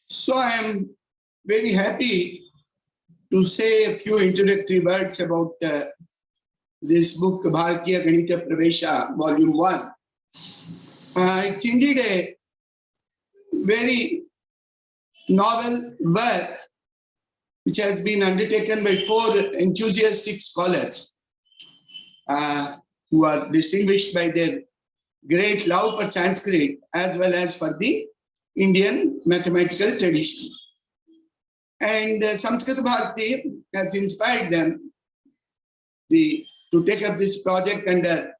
So I am very happy to say a few introductory words about this book, Bharatiya Ganitam, Volume 1. It's indeed a very novel work which has been undertaken by 4 enthusiastic scholars who are distinguished by their great love for Sanskrit as well as for the Indian mathematical tradition. And Samskrit Bharati has inspired them to take up this project under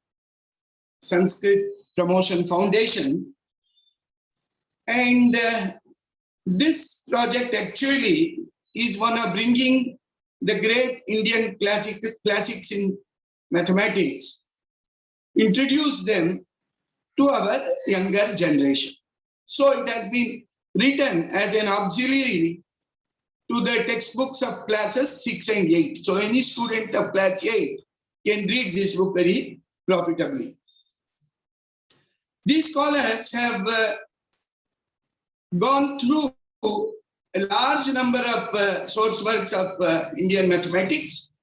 Sanskrit Promotion Foundation. And this project actually is one of bringing the great Indian classics in mathematics, introduce them to our younger generation. So it has been written as an auxiliary to the textbooks of classes 6 and 8. So any student of class 8 can read this book very profitably. These scholars have gone through a large number of source works of Indian mathematics,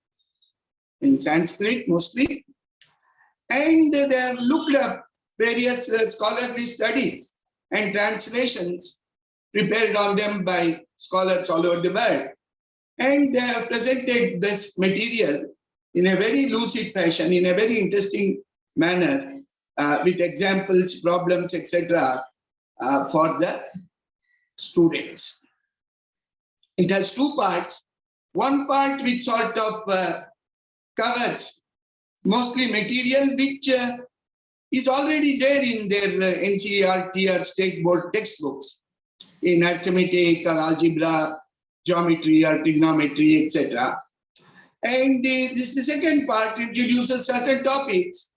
in Sanskrit mostly, and they have looked up various scholarly studies and translations prepared on them by scholars all over the world. And they have presented this material in a very lucid fashion, in a very interesting manner, with examples, problems, etc. For the students. It has 2 parts. One part which sort of covers mostly material which is already there in their NCERT or state board textbooks in arithmetic or algebra, geometry or trigonometry, etc. And the second part introduces certain topics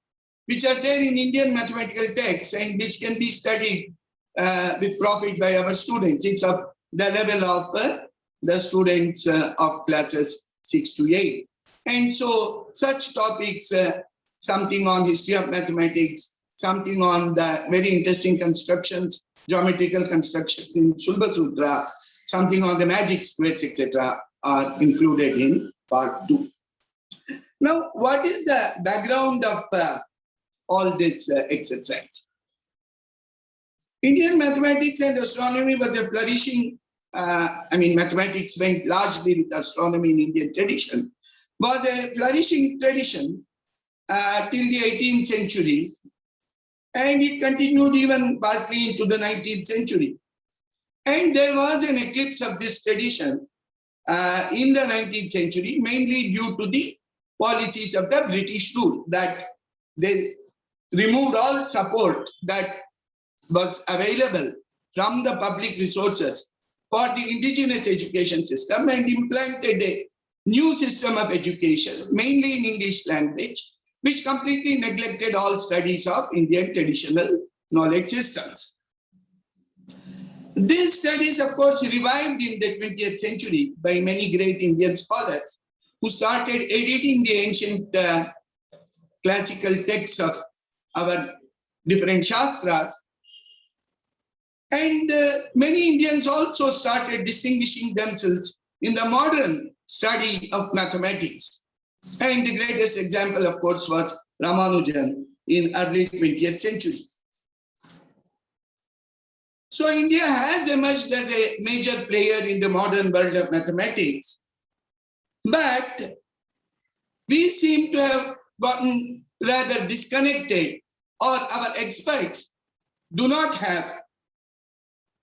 which are there in Indian mathematical texts and which can be studied with profit by our students. It's of the level of the students of classes 6 to 8. And so such topics, something on history of mathematics, something on the very interesting constructions, geometrical constructions in Shulba Sutra, something on the magic squares, etc. are included in part 2. Now, what is the background of all this exercise? Indian mathematics and astronomy was a flourishing, mathematics went largely with astronomy in Indian tradition, was a flourishing tradition till the 18th century, and it continued even partly into the 19th century. And there was an eclipse of this tradition in the 19th century, mainly due to the policies of the British rule, that they removed all support that was available from the public resources for the indigenous education system and implanted a new system of education, mainly in English language, which completely neglected all studies of Indian traditional knowledge systems. These studies, of course, revived in the 20th century by many great Indian scholars who started editing the ancient classical texts of our different shastras. And many Indians also started distinguishing themselves in the modern study of mathematics. And the greatest example, of course, was Ramanujan in early 20th century. So India has emerged as a major player in the modern world of mathematics, but we seem to have gotten rather disconnected, or our experts do not have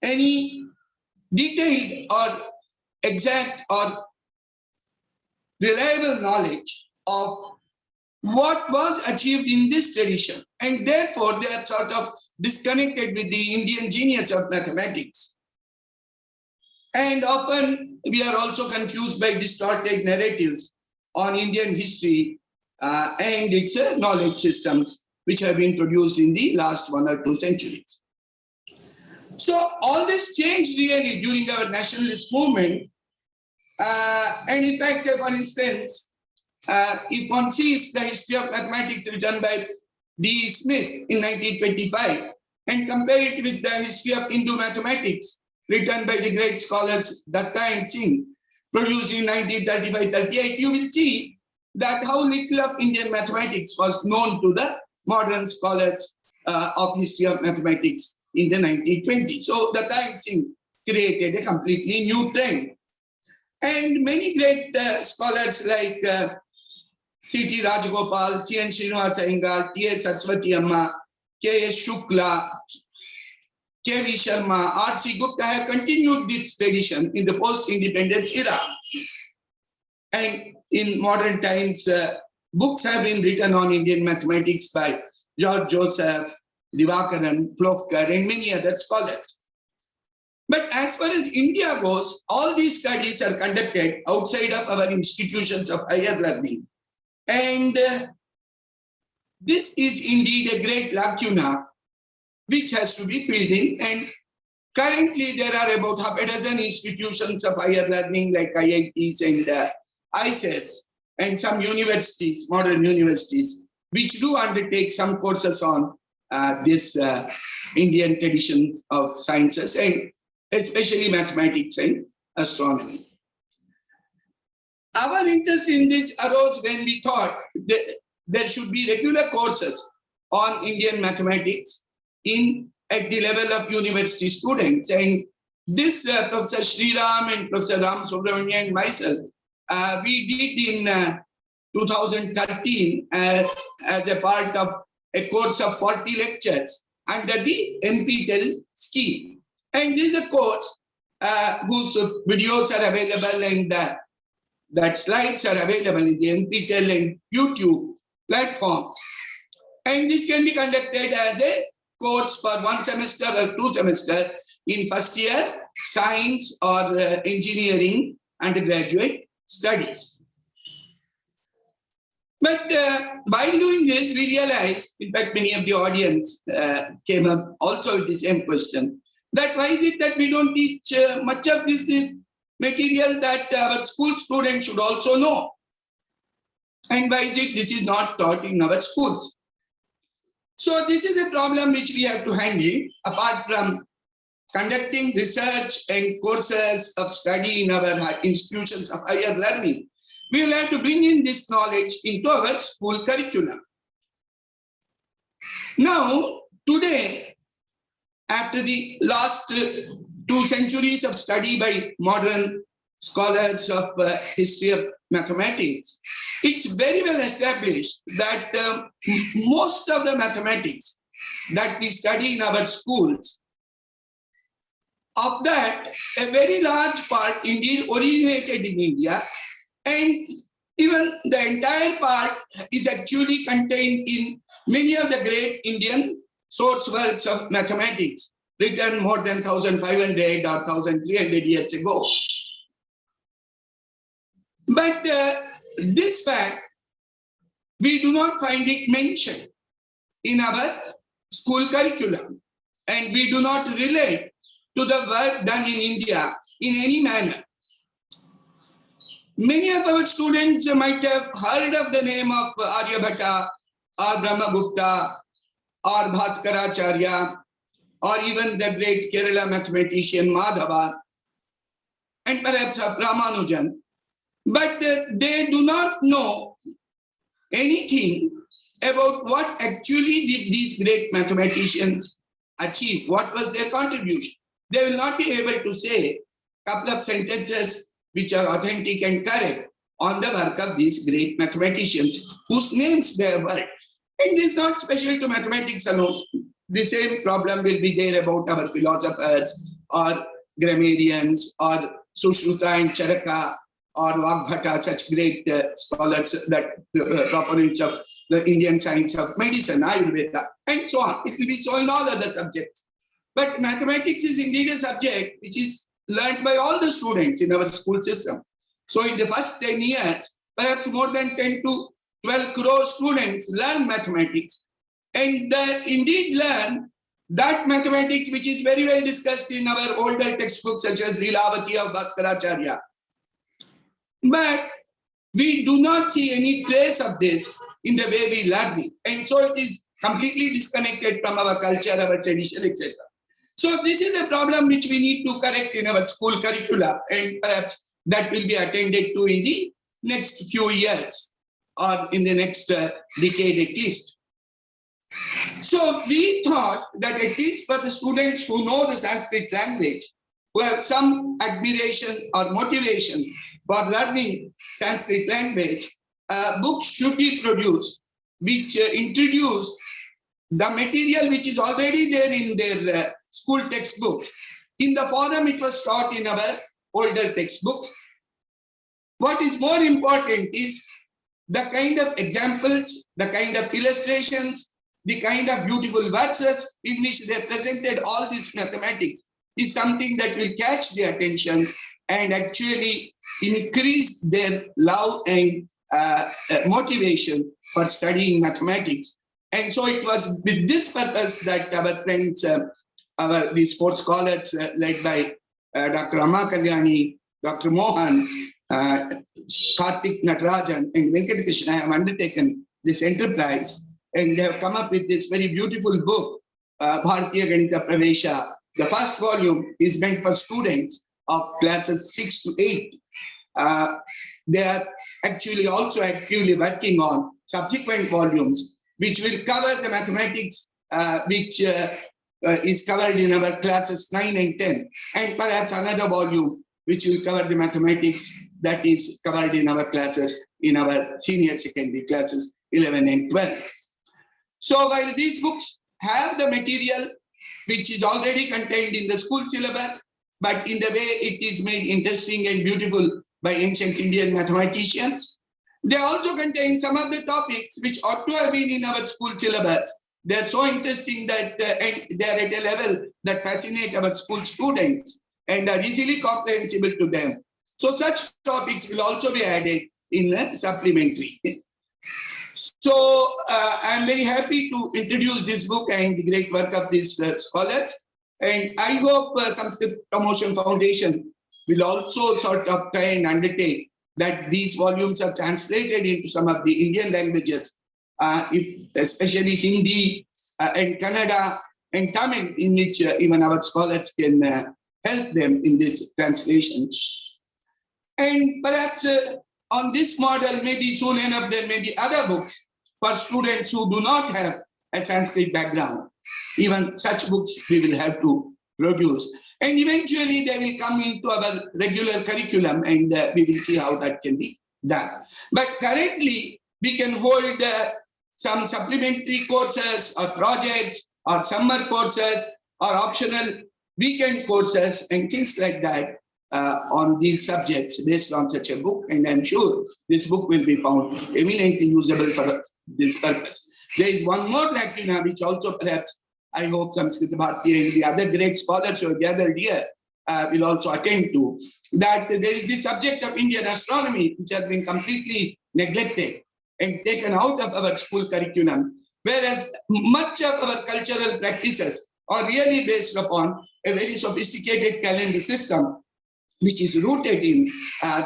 any detailed or exact or reliable knowledge of what was achieved in this tradition, and therefore they are sort of disconnected with the Indian genius of mathematics. And often we are also confused by distorted narratives on Indian history and its knowledge systems, which have been produced in the last 1 or 2 centuries. So all this changed really during our nationalist movement. And in fact, say for instance, if one sees the history of mathematics written by D. Smith in 1925 and compare it with the history of Hindu mathematics written by the great scholars Datta and Singh, produced in 1935-38, you will see that how little of Indian mathematics was known to the modern scholars of history of mathematics in the 1920s. So Datta and Singh created a completely new trend. And many great scholars like C.T. Rajagopal, C.N. Srinivas Iyengar, T.A. Saraswati Amma, K.S. Shukla, K.V. Sharma, R.C. Gupta have continued this tradition in the post-independence era. And in modern times, books have been written on Indian mathematics by George Joseph, Divakaran, Plofkar, and many other scholars. But as far as India goes, all these studies are conducted outside of our institutions of higher learning. And this is indeed a great lacuna which has to be filled in. And currently there are about half a dozen institutions of higher learning like IITs and ISETs and some universities, modern universities, which do undertake some courses on this Indian traditions of sciences and especially mathematics and astronomy. Our interest in this arose when we thought that there should be regular courses on Indian mathematics at the level of university students. And this Professor Sriram and Professor Ram Subramanian and myself, we did in 2013 as a part of a course of 40 lectures under the NPTEL scheme. And this is a course whose videos are available and that slides are available in the NPTEL and YouTube platforms. And this can be conducted as a course for 1 semester or 2 semesters in first year science or engineering undergraduate studies. But while doing this, we realized, in fact, many of the audience came up also with the same question, that why is it that we don't teach much of this material that our school students should also know? And why is it this is not taught in our schools? So this is a problem which we have to handle, apart from conducting research and courses of study in our institutions of higher learning. We will have to bring in this knowledge into our school curriculum. Now, today, after the last 2 centuries of study by modern scholars of history of mathematics, it's very well established that most of the mathematics that we study in our schools, of that, a very large part indeed originated in India, and even the entire part is actually contained in many of the great Indian source works of mathematics written more than 1,500 or 1,300 years ago. But this fact, we do not find it mentioned in our school curriculum, and we do not relate to the work done in India in any manner. Many of our students might have heard of the name of Aryabhatta or Brahmagupta or Bhaskaracharya or even the great Kerala mathematician Madhava and perhaps Ramanujan, but they do not know anything about what actually did these great mathematicians achieve, what was their contribution. They will not be able to say a couple of sentences which are authentic and correct on the work of these great mathematicians whose names they have heard. And this is not special to mathematics alone. The same problem will be there about our philosophers or grammarians or Sushruta and Charaka or Vagbhata, such great scholars, that proponents of the Indian science of medicine, Ayurveda, and so on. It will be so in all other subjects. But mathematics is indeed a subject which is learned by all the students in our school system. So in the first 10 years, perhaps more than 10 to 12 crore students learn mathematics, and indeed learn that mathematics which is very well discussed in our older textbooks such as Lilavati of Bhaskaracharya. But we do not see any trace of this in the way we learn it. And so it is completely disconnected from our culture, our tradition, etc. So this is a problem which we need to correct in our school curricula, and perhaps that will be attended to in the next few years or in the next decade at least. So we thought that at least for the students who know the Sanskrit language, who have some admiration or motivation for learning Sanskrit language, books should be produced which introduce the material which is already there in their school textbooks. In the forum, it was taught in our older textbooks. What is more important is the kind of examples, the kind of illustrations, the kind of beautiful verses in which they presented all these mathematics is something that will catch their attention and actually increase their love and motivation for studying mathematics. And so it was with this purpose that our friends, these four scholars led by Dr. Amma Kalyani, Dr. Mohan, Karthik Natarajan, and Venkatakrishna have undertaken this enterprise, and they have come up with this very beautiful book, Bharatiya Ganitam. The first volume is meant for students of classes 6 to 8. They are actually also actively working on subsequent volumes, which will cover the mathematics which is covered in our classes 9 and 10, and perhaps another volume which will cover the mathematics that is covered in our classes, in our senior secondary classes 11 and 12. So while these books have the material which is already contained in the school syllabus, but in the way it is made interesting and beautiful by ancient Indian mathematicians, they also contain some of the topics which ought to have been in our school syllabus. They are so interesting that and they are at a level that fascinate our school students and are easily comprehensible to them. So such topics will also be added in the supplementary. So I am very happy to introduce this book and the great work of these scholars. And I hope Sanskrit Promotion Foundation will also sort of try and undertake that these volumes are translated into some of the Indian languages, especially Hindi and Kannada and Tamil, in which even our scholars can help them in this translation. And perhaps on this model, maybe soon enough, there may be other books for students who do not have a Sanskrit background. Even such books we will have to produce. And eventually they will come into our regular curriculum, and we will see how that can be done. But currently, we can hold some supplementary courses or projects or summer courses or optional weekend courses and things like that on these subjects based on such a book. And I'm sure this book will be found eminently usable for this purpose. There is one more lacuna which also perhaps I hope Samskrit Bharati and the other great scholars who are gathered here will also attend to, that there is the subject of Indian astronomy which has been completely neglected and taken out of our school curriculum, whereas much of our cultural practices are really based upon a very sophisticated calendar system which is rooted in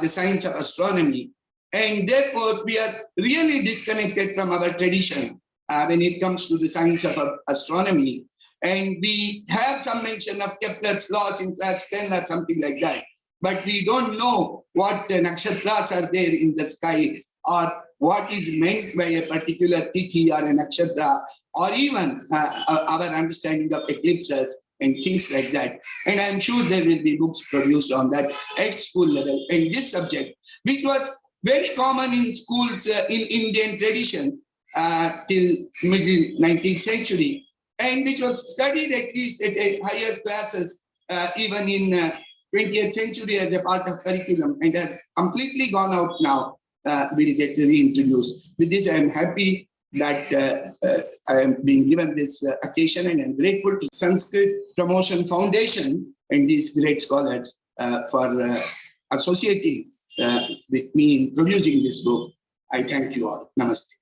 the science of astronomy. And therefore, we are really disconnected from our tradition when it comes to the science of astronomy. And we have some mention of Kepler's laws in class 10 or something like that. But we don't know what the nakshatras are there in the sky, or what is meant by a particular tithi or a nakshatra, or even our understanding of eclipses and things like that. And I'm sure there will be books produced on that at school level. And this subject, which was very common in schools in Indian tradition, till middle 19th century, and which was studied at least at a higher classes even in 20th century as a part of curriculum, and has completely gone out now, will get reintroduced. With this, I am happy that I am being given this occasion, and I am grateful to Sanskrit Promotion Foundation and these great scholars for associating with me in producing this book. I thank you all. Namaste.